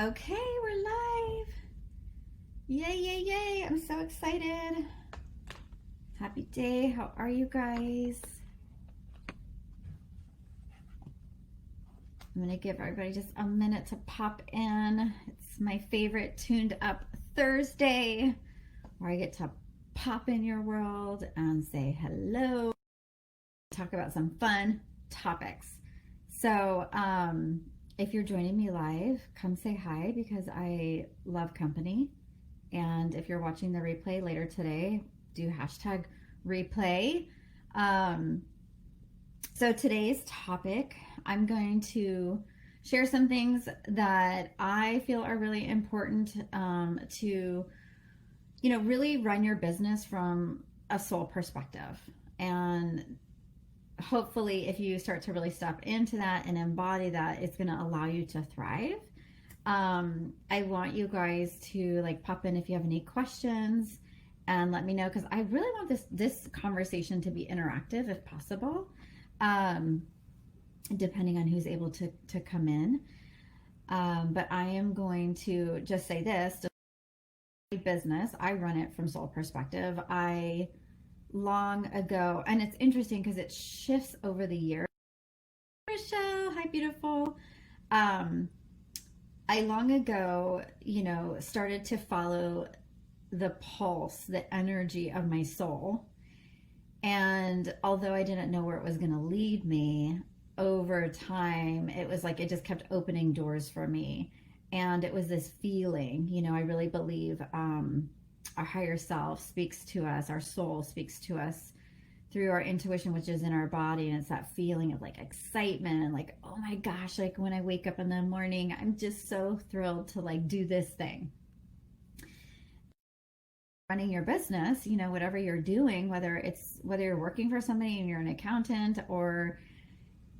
Okay, we're live. Yay, yay, yay. I'm so excited. Happy day. How are you guys? I'm going to give everybody just a minute to pop in. It's my favorite Tuned Up Thursday where I get to pop in your world and say hello, talk about some fun topics. So, if you're joining me live, come say hi because I love company. And if you're watching the replay later today, do hashtag replay. Um, so today's topic, I'm going to share some things that I feel are really important to, really run your business from a soul perspective. And hopefully, if you start to really step into that and embody that, it's going to allow you to thrive. I want you guys to pop in if you have any questions and let me know because I really want this conversation to be interactive if possible, um, depending on who's able to come in. But I am going to just say this: business, I run it from soul perspective. I long ago, and it's interesting because it shifts over the years. Michelle, hi, beautiful. Um, I long ago, started to follow the pulse, the energy of my soul. And although I didn't know where it was going to lead me, over time, it was like it just kept opening doors for me. And it was this feeling, I really believe our higher self speaks to us, our soul speaks to us through our intuition, which is in our body. And it's that feeling of excitement and oh my gosh, when I wake up in the morning, I'm just so thrilled to do this thing. Running your business, whatever you're doing, whether you're working for somebody and you're an accountant, or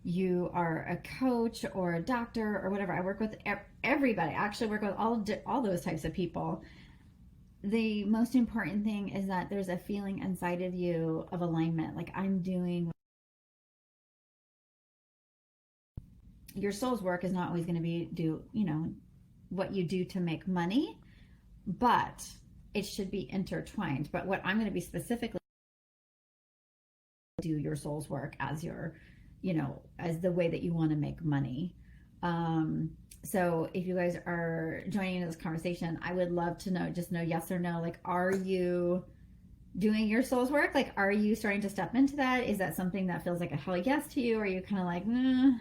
you are a coach or a doctor or whatever. I work with everybody. I actually work with all those types of people. The most important thing is that there's a feeling inside of you of alignment. I'm doing your soul's work is not always going to be what you do to make money, but it should be intertwined. But what I'm going to be specifically do your soul's work as as the way that you want to make money. So if you guys are joining in this conversation, I would love to know, just know yes or no. Are you doing your soul's work? Are you starting to step into that? Is that something that feels like a hell yes to you? Or are you kind of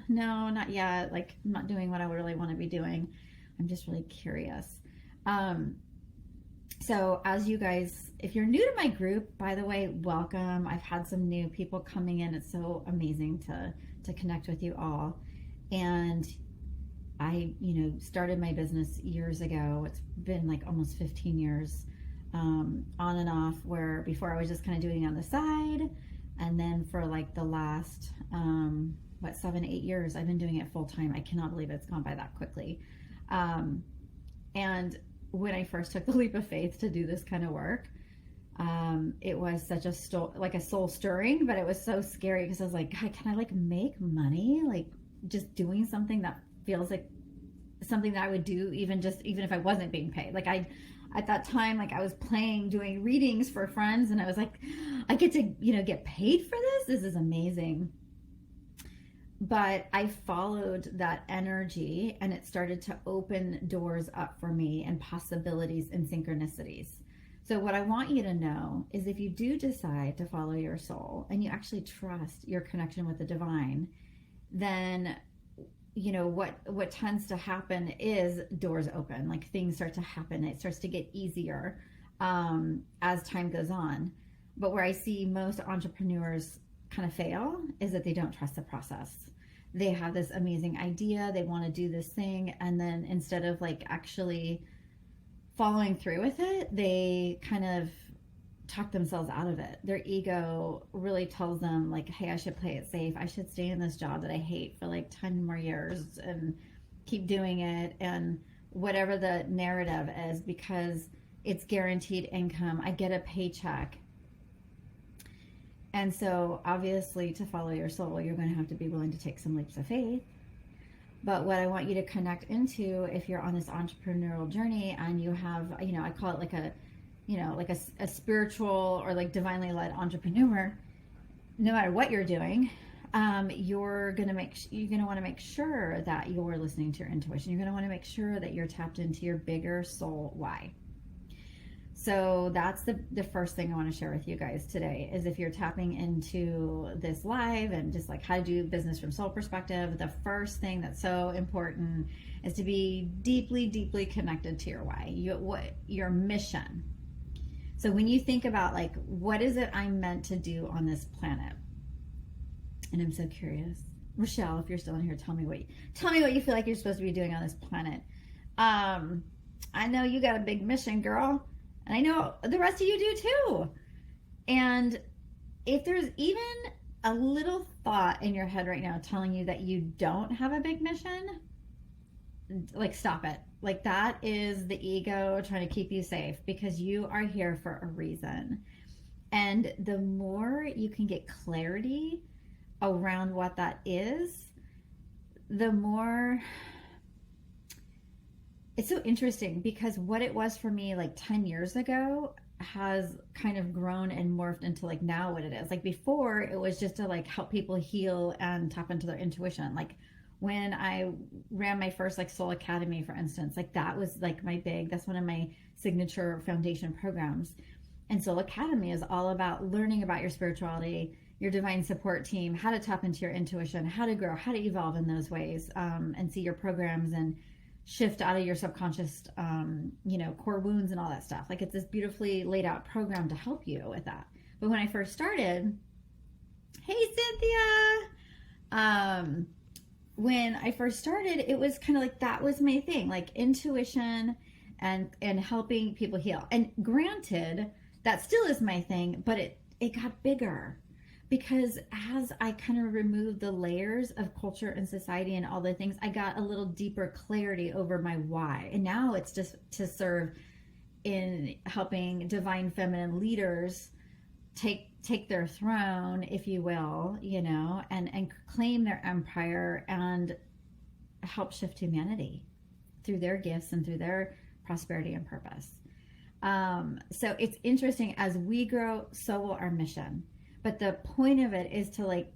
no, not yet. I'm not doing what I really want to be doing. I'm just really curious. So as you guys, if you're new to my group, by the way, welcome. I've had some new people coming in. It's so amazing to connect with you all. And I, started my business years ago. It's been almost 15 years, on and off, where before I was just kind of doing it on the side. And then for the last, 7-8 years, I've been doing it full time. I cannot believe it's gone by that quickly. And when I first took the leap of faith to do this kind of work, it was such a soul stirring, but it was so scary because I was like, God, can I make money? Just doing something that feels like something that I would do even if I wasn't being paid. At that time, I was doing readings for friends, and I was like, I get to, get paid for this. This is amazing. But I followed that energy and it started to open doors up for me and possibilities and synchronicities. So what I want you to know is if you do decide to follow your soul and you actually trust your connection with the divine, then what tends to happen is doors open, things start to happen. It starts to get easier as time goes on. But where I see most entrepreneurs kind of fail is that they don't trust the process. They have this amazing idea, they want to do this thing, and then instead of actually following through with it, they kind of talk themselves out of it. Their ego really tells them hey, I should play it safe. I should stay in this job that I hate for 10 more years and keep doing it, and whatever the narrative is, because it's guaranteed income. I get a paycheck. And so obviously to follow your soul, you're going to have to be willing to take some leaps of faith. But what I want you to connect into, if you're on this entrepreneurial journey and you have, I call it like a spiritual or like divinely led entrepreneur, no matter what you're doing, you're gonna want to make sure that you're listening to your intuition. You're gonna want to make sure that you're tapped into your bigger soul why. So that's the first thing I want to share with you guys today, is if you're tapping into this live and just like how to do business from soul perspective, the first thing that's so important is to be deeply, deeply connected to your why, your mission. So when you think about like, what is it I'm meant to do on this planet? And I'm so curious, Rochelle, if you're still in here, tell me what you feel like you're supposed to be doing on this planet. I know you got a big mission, girl. And I know the rest of you do too. And if there's even a little thought in your head right now telling you that you don't have a big mission, like stop it. Like that is the ego trying to keep you safe, because you are here for a reason. And the more you can get clarity around what that is, the more... It's so interesting, because what it was for me like 10 years ago has kind of grown and morphed into like now what it is. Like before, it was just to like help people heal and tap into their intuition. Like when I ran my first like Soul Academy, for instance, like that was like that's one of my signature foundation programs. And Soul Academy is all about learning about your spirituality, your divine support team, how to tap into your intuition, how to grow, how to evolve in those ways, and see your programs and shift out of your subconscious, core wounds and all that stuff. Like it's this beautifully laid out program to help you with that. But when I first started, hey Cynthia, when I first started, it was kind of like, that was my thing, like intuition and helping people heal. And granted, that still is my thing, but it got bigger. Because as I kind of removed the layers of culture and society and all the things, I got a little deeper clarity over my why. And now it's just to serve in helping divine feminine leaders take their throne, if you will, and claim their empire and help shift humanity through their gifts and through their prosperity and purpose. So it's interesting, as we grow, so will our mission. But the point of it is to like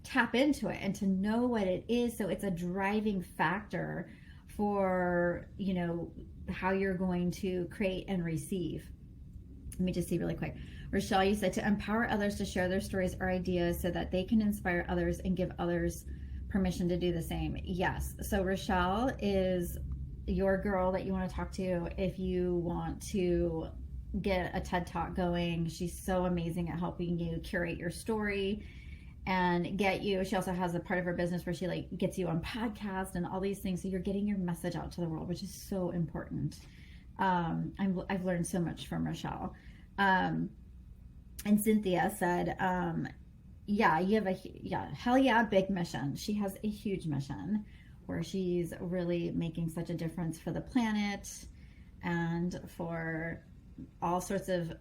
tap into it and to know what it is. So it's a driving factor for, how you're going to create and receive. Let me just see really quick. Rochelle, you said to empower others to share their stories or ideas so that they can inspire others and give others permission to do the same. Yes. So Rochelle is your girl that you want to talk to if you want to get a TED Talk going. She's so amazing at helping you curate your story and get you. She also has a part of her business where she like gets you on podcasts and all these things, so you're getting your message out to the world, which is so important. I've learned so much from Rochelle. And Cynthia said, you have hell yeah, big mission. She has a huge mission where she's really making such a difference for the planet and for all sorts of,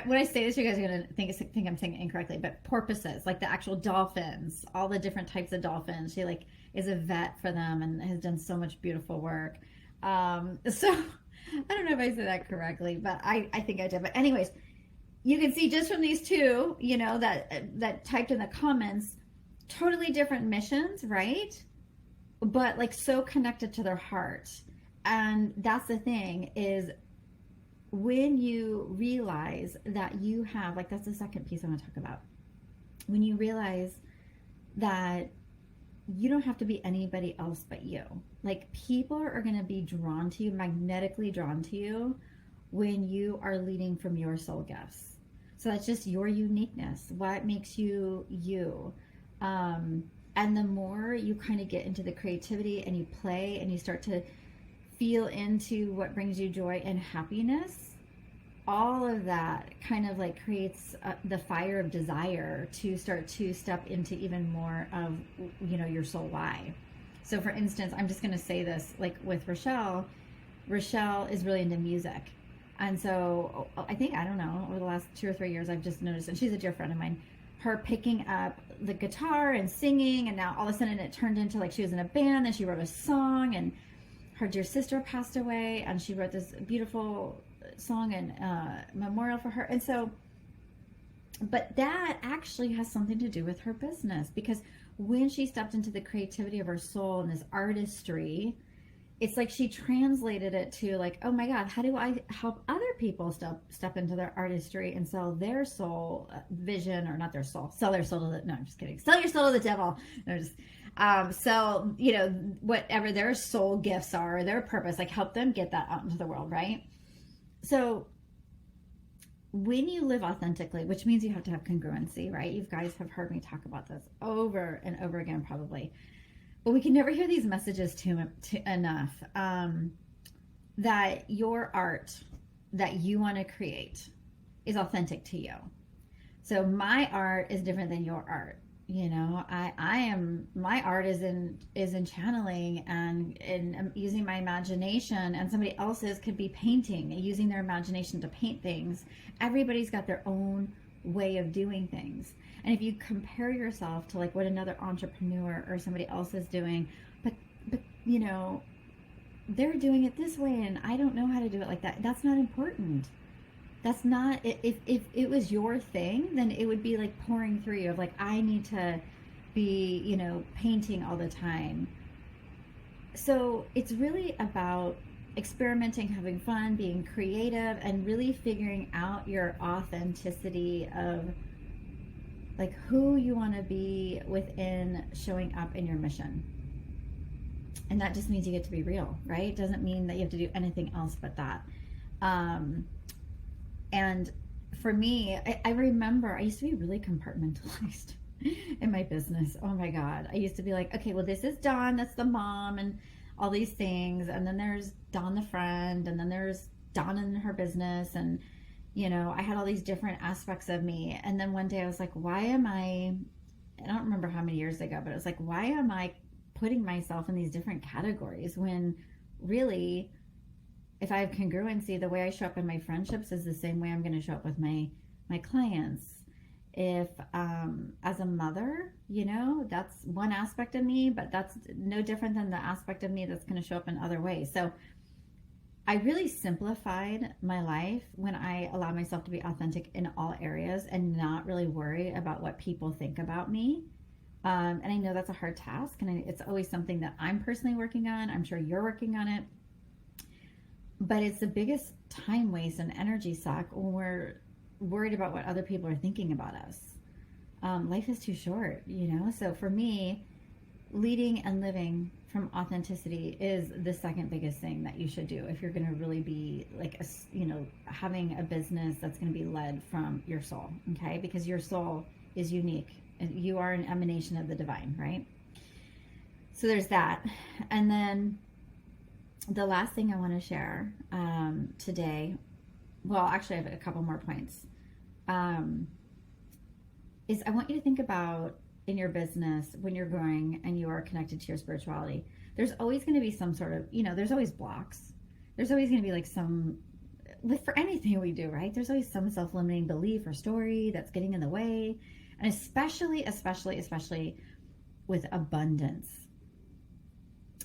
when I say this, you guys are going to think I'm saying it incorrectly, but porpoises, like the actual dolphins, all the different types of dolphins. She like is a vet for them and has done so much beautiful work. So I don't know if I said that correctly, but I think I did. But anyways, you can see just from these two, that typed in the comments, totally different missions, right? But like so connected to their heart. And that's the thing, is when you realize that you have, like, that's the second piece I want to talk about. When you realize that you don't have to be anybody else but you. Like, people are going to be drawn to you, magnetically drawn to you, when you are leading from your soul gifts. So that's just your uniqueness, what makes you you. And the more you kind of get into the creativity and you play and you start to feel into what brings you joy and happiness, all of that kind of like creates the fire of desire to start to step into even more of, your soul why. So for instance, I'm just going to say this, like with Rochelle is really into music. And so I think, I don't know, over the last 2 or 3 years, I've just noticed, and she's a dear friend of mine, her picking up the guitar and singing, and now all of a sudden it turned into like she was in a band and she wrote a song, and her dear sister passed away and she wrote this beautiful song and memorial for her. And so, but that actually has something to do with her business, because when she stepped into the creativity of her soul and this artistry, it's like she translated it to like, oh my God, how do I help other people step into their artistry and sell their soul vision, or not their soul, sell their soul to the, no, I'm just kidding. Sell your soul to the devil. No, just, so, you know, whatever their soul gifts are, their purpose, like help them get that out into the world, right? So when you live authentically, which means you have to have congruency, right? You guys have heard me talk about this over and over again, probably. But we can never hear these messages too enough, that your art that you want to create is authentic to you. So my art is different than your art. You know, my art is in channeling and in using my imagination, and somebody else's could be painting and using their imagination to paint things. Everybody's got their own way of doing things. And if you compare yourself to like what another entrepreneur or somebody else is doing, but you know, they're doing it this way and I don't know how to do it like that, that's not important. That's not, if it was your thing, then it would be like pouring through you of like, I need to be, you know, painting all the time. So it's really about experimenting, having fun, being creative, and really figuring out your authenticity of like who you want to be within showing up in your mission. And that just means you get to be real, right? It doesn't mean that you have to do anything else but that. And for me, I remember I used to be really compartmentalized in my business. Oh my God. I used to be like, okay, well, this is Dawn, that's the mom and all these things. And then there's Dawn the friend, and then there's Dawn in her business. And you know, I had all these different aspects of me. And then one day I was like, why am I don't remember how many years ago, but it was like, why am I putting myself in these different categories when really, if I have congruency, the way I show up in my friendships is the same way I'm going to show up with my clients. If, as a mother, you know, that's one aspect of me, but that's no different than the aspect of me that's going to show up in other ways. So I really simplified my life when I allowed myself to be authentic in all areas and not really worry about what people think about me. And I know that's a hard task, and it's always something that I'm personally working on. I'm sure you're working on it. But it's the biggest time waste and energy suck when we're worried about what other people are thinking about us. Life is too short, you know? So for me, leading and living from authenticity is the second biggest thing that you should do if you're going to really be like, you know, having a business that's going to be led from your soul, okay? Because your soul is unique and you are an emanation of the divine, right? So there's that. And then the last thing I want to share today, well, actually I have a couple more points, is I want you to think about in your business when you're growing and you are connected to your spirituality, there's always going to be some sort of, you know, there's always blocks. There's always going to be like some, for anything we do, right? There's always some self-limiting belief or story that's getting in the way. And especially with abundance.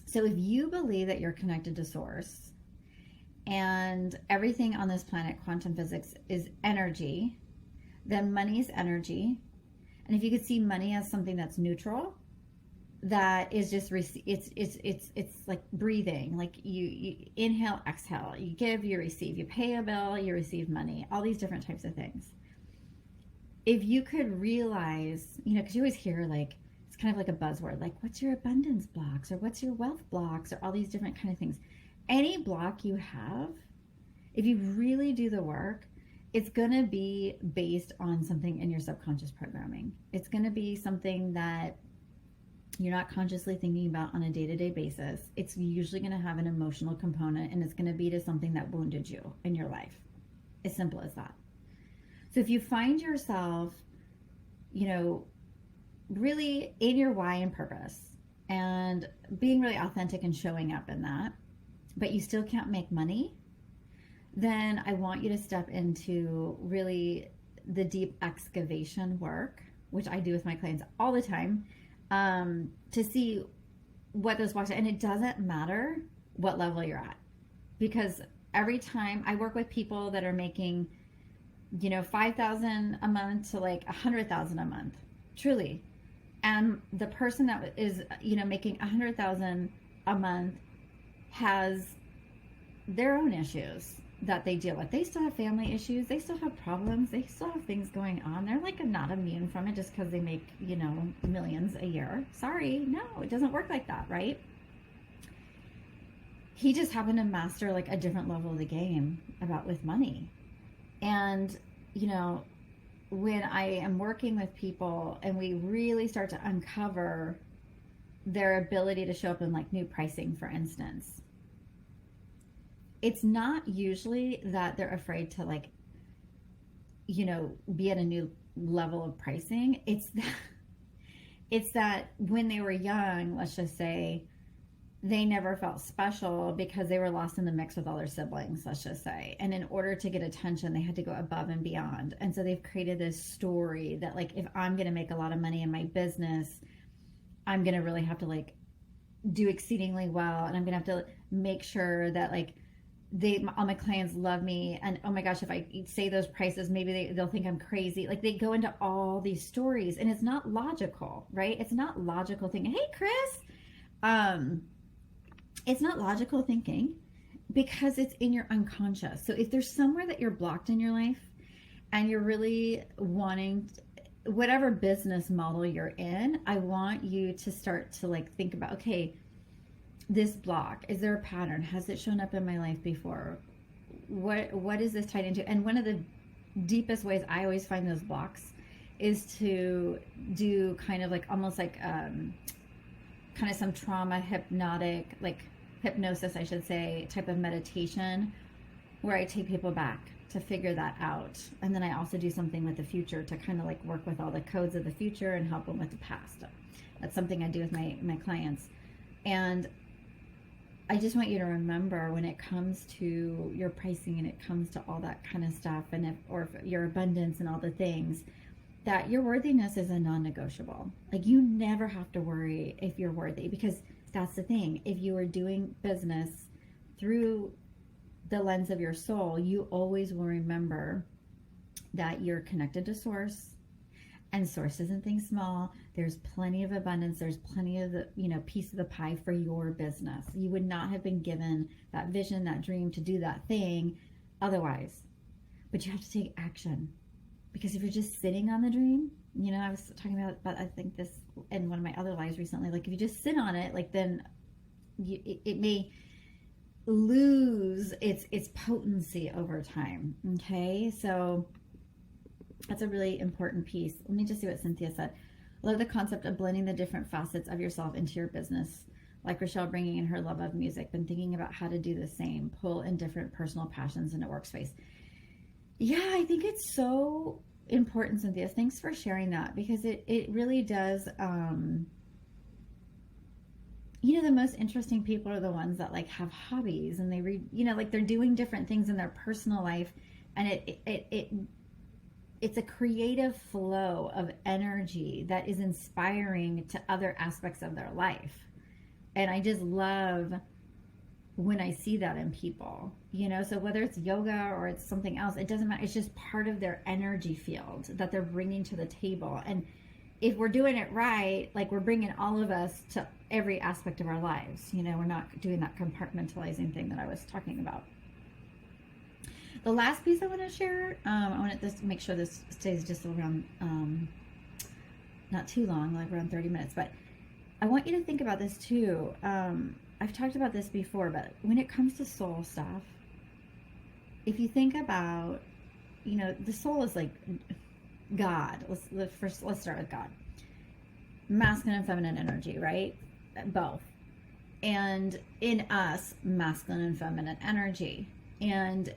So if you believe that you're connected to source and everything on this planet, quantum physics, is energy, then money is energy. And if you could see money as something that's neutral, that is just, it's like breathing, like you inhale, exhale, you give, you receive, you pay a bill, you receive money, all these different types of things. If you could realize, you know, because you always hear like, it's kind of like a buzzword, like what's your abundance blocks or what's your wealth blocks or all these different kind of things. Any block you have, if you really do the work, it's going to be based on something in your subconscious programming. It's going to be something that you're not consciously thinking about on a day-to-day basis. It's usually going to have an emotional component, and it's going to be to something that wounded you in your life. As simple as that. So if you find yourself, you know, really in your why and purpose and being really authentic and showing up in that, but you still can't make money, then I want you to step into really the deep excavation work which I do with my clients all the time, to see what those blocks are. And it doesn't matter what level you're at, because every time I work with people that are making, you know, 5,000 a month to like 100,000 a month, truly. And the person that is, you know, making 100,000 a month has their own issues that they deal with. They still have family issues. They still have problems. They still have things going on. They're like not immune from it just because they make, you know, millions a year. Sorry, no, it doesn't work like that, right? He just happened to master like a different level of the game about with money. And, you know, when I am working with people and we really start to uncover their ability to show up in like new pricing, for instance, it's not usually that they're afraid to like, you know, be at a new level of pricing. It's that when they were young, let's just say, they never felt special because they were lost in the mix with all their siblings, let's just say. And in order to get attention, they had to go above and beyond. And so they've created this story that like, if I'm going to make a lot of money in my business, I'm going to really have to like do exceedingly well. And I'm going to have to make sure that like all my clients love me. And oh my gosh, if I say those prices, maybe they'll think I'm crazy. Like they go into all these stories and it's not logical, right? It's not logical thinking. Hey, Chris. It's not logical thinking because it's in your unconscious. So if there's somewhere that you're blocked in your life and you're really wanting whatever business model you're in, I want you to start to like think about, okay, this block, is there a pattern? Has it shown up in my life before? What is this tied into? And one of the deepest ways I always find those blocks is to do kind of like almost like kind of some trauma hypnotic, like hypnosis, I should say, type of meditation where I take people back to figure that out. And then I also do something with the future to kind of like work with all the codes of the future and help them with the past. That's something I do with my clients. And I just want you to remember when it comes to your pricing and it comes to all that kind of stuff, and if your abundance and all the things, that your worthiness is a non-negotiable. Like you never have to worry if you're worthy, because that's the thing. If you are doing business through the lens of your soul, you always will remember that you're connected to source, and source isn't things small. There's plenty of abundance. There's plenty of the, you know, piece of the pie for your business. You would not have been given that vision, that dream to do that thing otherwise. But you have to take action. Because if you're just sitting on the dream, you know, I was talking about I think this in one of my other lives recently, like if you just sit on it, like then it may lose its potency over time. Okay, so that's a really important piece. Let me just see what Cynthia said. I love the concept of blending the different facets of yourself into your business. Like Rochelle bringing in her love of music, been thinking about how to do the same, pull in different personal passions into workspace. Yeah, I think it's so important, Cynthia. Thanks for sharing that, because it really does. You know, the most interesting people are the ones that like have hobbies and they read, you know, like they're doing different things in their personal life, and it's a creative flow of energy that is inspiring to other aspects of their life. And I just love when I see that in people, you know, so whether it's yoga or it's something else, it doesn't matter. It's just part of their energy field that they're bringing to the table. And if we're doing it right, like we're bringing all of us to every aspect of our lives, you know, we're not doing that compartmentalizing thing that I was talking about. The last piece I want to share, I want to make sure this stays just around, not too long, like around 30 minutes, but I want you to think about this too. I've talked about this before, but when it comes to soul stuff, if you think about, you know, the soul is like God. Let's start with God. Masculine and feminine energy, right? Both. And in us, masculine and feminine energy. And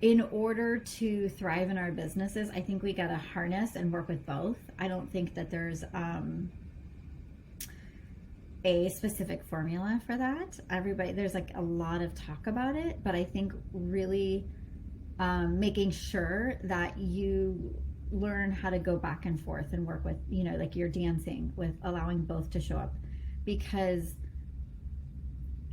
in order to thrive in our businesses, I think we got to harness and work with both. I don't think that there's a specific formula for that. There's like a lot of talk about it, but I think really making sure that you learn how to go back and forth and work with, you know, like you're dancing with allowing both to show up, because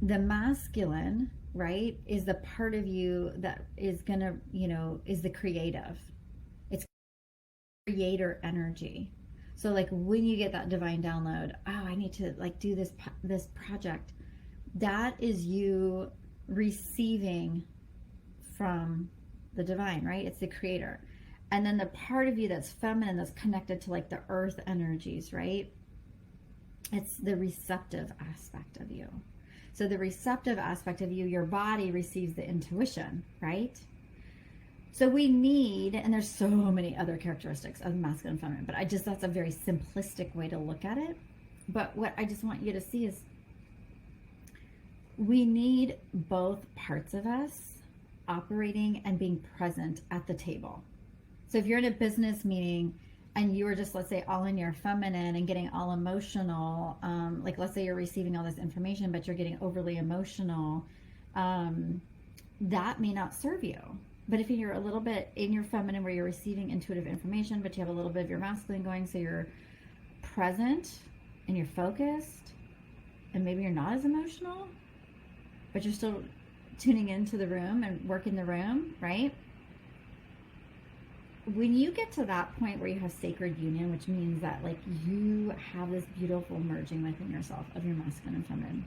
the masculine, right, is the part of you that is gonna, you know, is the creative. It's creator energy. So like when you get that divine download, oh, I need to like do this project, that is you receiving from the divine, right? It's the creator. And then the part of you that's feminine, that's connected to like the earth energies, right? It's the receptive aspect of you. So the receptive aspect of you, your body receives the intuition, right? So we need, and there's so many other characteristics of masculine and feminine, but that's a very simplistic way to look at it. But what I just want you to see is we need both parts of us operating and being present at the table. So if you're in a business meeting and you are just, let's say, all in your feminine and getting all emotional, like let's say you're receiving all this information, but you're getting overly emotional, that may not serve you. But if you're a little bit in your feminine where you're receiving intuitive information, but you have a little bit of your masculine going, so you're present and you're focused, and maybe you're not as emotional, but you're still tuning into the room and working the room, right? When you get to that point where you have sacred union, which means that like you have this beautiful merging within yourself of your masculine and feminine,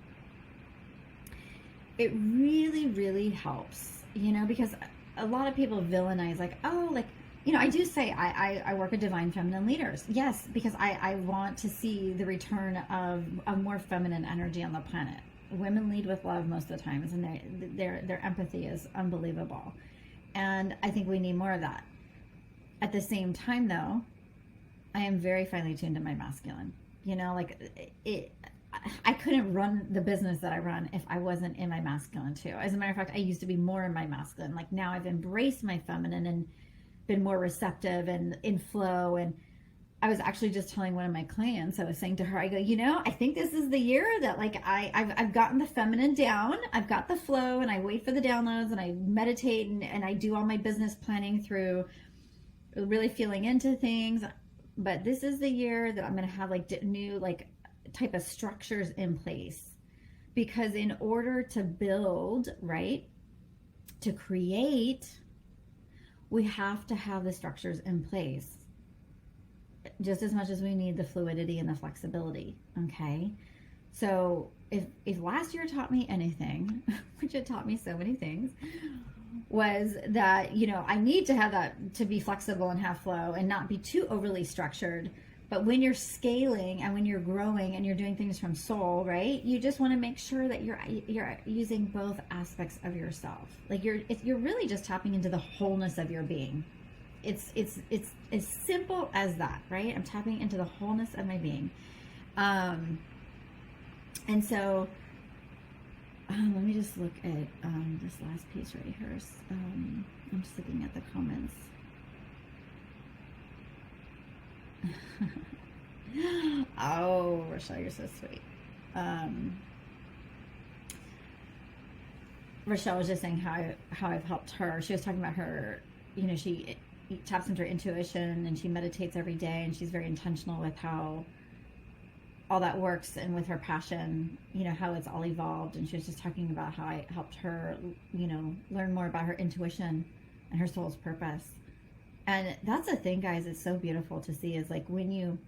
it really, really helps, you know, because a lot of people villainize like, oh, like, you know, I do say I work with divine feminine leaders. Yes, because I want to see the return of a more feminine energy on the planet. Women lead with love most of the times, and their empathy is unbelievable. And I think we need more of that. At the same time, though, I am very finely tuned to my masculine. You know, like I couldn't run the business that I run if I wasn't in my masculine too. As a matter of fact, I used to be more in my masculine. Like now I've embraced my feminine and been more receptive and in flow. And I was actually just telling one of my clients, I was saying to her, I go, you know, I think this is the year that like I've gotten the feminine down. I've got the flow, and I wait for the downloads, and I meditate, and I do all my business planning through really feeling into things. But this is the year that I'm going to have like new like type of structures in place, because in order to build, right, to create, we have to have the structures in place just as much as we need the fluidity and the flexibility. Okay, so if last year taught me anything, which it taught me so many things, was that, you know, I need to have that, to be flexible and have flow and not be too overly structured. But when you're scaling and when you're growing and you're doing things from soul, right, you just want to make sure that you're using both aspects of yourself. Like you're really just tapping into the wholeness of your being. It's as simple as that, right? I'm tapping into the wholeness of my being. And so let me just look at this last piece right here. I'm just looking at the comments. Oh, Rochelle, you're so sweet. Rochelle was just saying how I've helped her. She was talking about her, you know, she taps into her intuition and she meditates every day, and she's very intentional with how all that works, and with her passion, you know, how it's all evolved. And she was just talking about how I helped her, you know, learn more about her intuition and her soul's purpose. And that's the thing, guys, it's so beautiful to see, is like when you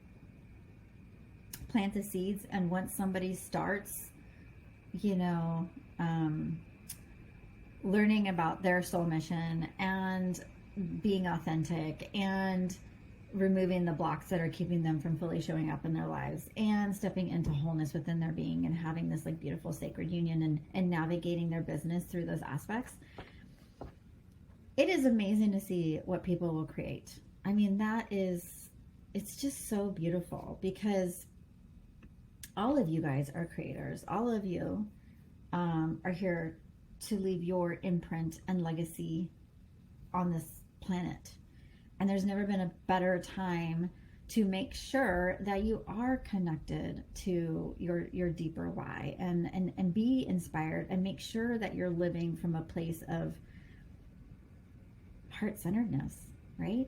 plant the seeds, and once somebody starts, you know, learning about their soul mission and being authentic and removing the blocks that are keeping them from fully showing up in their lives and stepping into wholeness within their being and having this like beautiful sacred union and navigating their business through those aspects, it is amazing to see what people will create. I mean, it's just so beautiful, because all of you guys are creators. All of you are here to leave your imprint and legacy on this planet. And there's never been a better time to make sure that you are connected to your deeper why, and be inspired, and make sure that you're living from a place of heart-centeredness, right?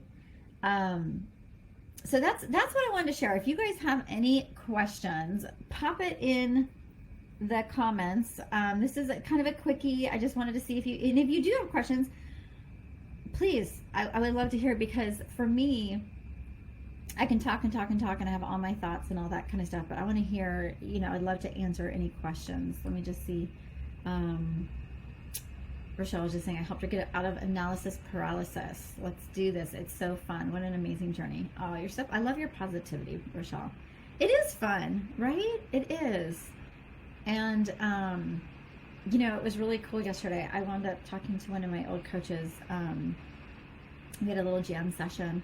So that's what I wanted to share. If you guys have any questions, pop it in the comments. This is kind of a quickie. I just wanted to see if you do have questions, please, I would love to hear, because for me, I can talk and talk and talk and I have all my thoughts and all that kind of stuff, but I want to hear, I'd love to answer any questions. Let me just see. Rochelle was just saying, I helped her get out of analysis paralysis. Let's do this. It's so fun. What an amazing journey. Oh, you're so, I love your positivity, Rochelle. It is fun, right? It is. And, it was really cool yesterday. I wound up talking to one of my old coaches. We had a little jam session,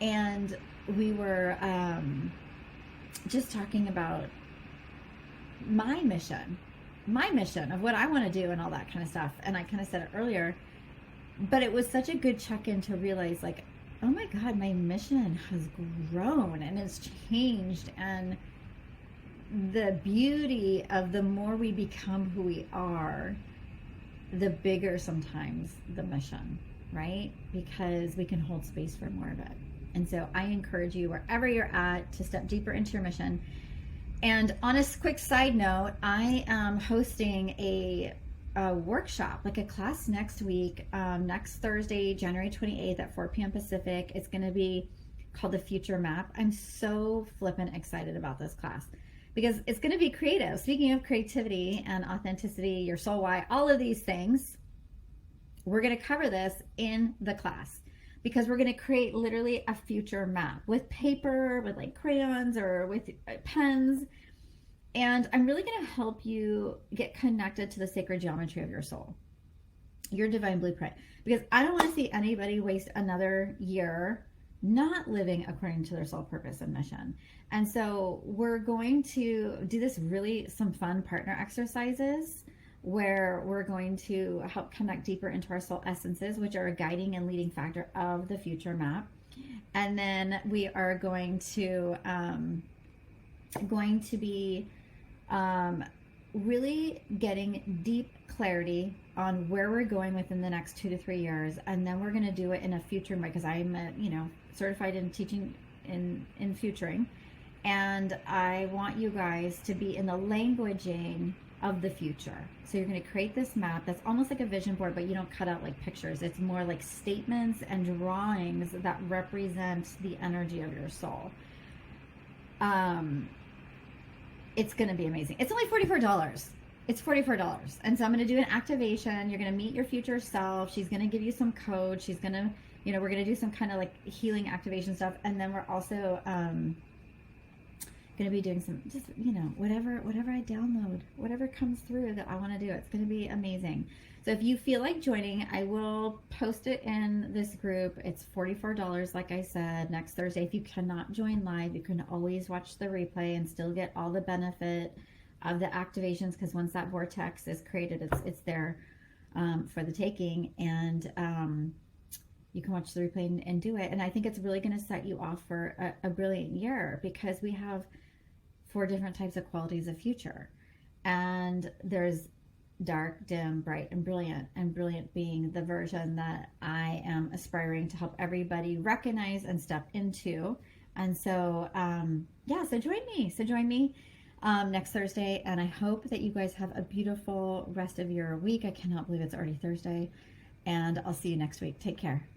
and we were just talking about my mission of what I want to do and all that kind of stuff. And I kind of said it earlier, but it was such a good check-in to realize, like, oh my God, my mission has grown and it's changed. And the beauty of the more we become who we are, the bigger sometimes the mission, right? Because we can hold space for more of it. And so I encourage you, wherever you're at, to step deeper into your mission. And on a quick side note, I am hosting a workshop, like a class next week, next Thursday, January 28th at 4 p.m. Pacific. It's going to be called the Future Map. I'm so flippin' excited about this class because it's going to be creative. Speaking of creativity and authenticity, your soul why, all of these things, we're going to cover this in the class, because we're going to create literally a future map with paper, with like crayons or with pens. And I'm really going to help you get connected to the sacred geometry of your soul, your divine blueprint, because I don't want to see anybody waste another year not living according to their soul purpose and mission. And so we're going to do this some fun partner exercises where we're going to help connect deeper into our soul essences, which are a guiding and leading factor of the future map. And then we are going to be really getting deep clarity on where we're going within the next 2 to 3 years. And then we're going to do it in a future, because I'm certified in teaching in futuring. And I want you guys to be in the languaging of the future. So you're going to create this map that's almost like a vision board, but you don't cut out like pictures. It's more like statements and drawings that represent the energy of your soul. It's going to be amazing. It's only $44. It's $44. And so I'm going to do an activation. You're going to meet your future self. She's going to give you some code. She's going to, we're going to do some kind of like healing activation stuff. And then we're also, going to be doing some, just, whatever I download, whatever comes through that I want to do. It's going to be amazing. So if you feel like joining, I will post it in this group. It's $44, like I said, next Thursday. If you cannot join live, you can always watch the replay and still get all the benefit of the activations, because once that vortex is created, it's there for the taking. And you can watch the replay and do it. And I think it's really going to set you off for a brilliant year, because we have 4 different types of qualities of future. And there's dark, dim, bright, and brilliant being the version that I am aspiring to help everybody recognize and step into. And so, so join me next Thursday. And I hope that you guys have a beautiful rest of your week. I cannot believe it's already Thursday. And I'll see you next week. Take care.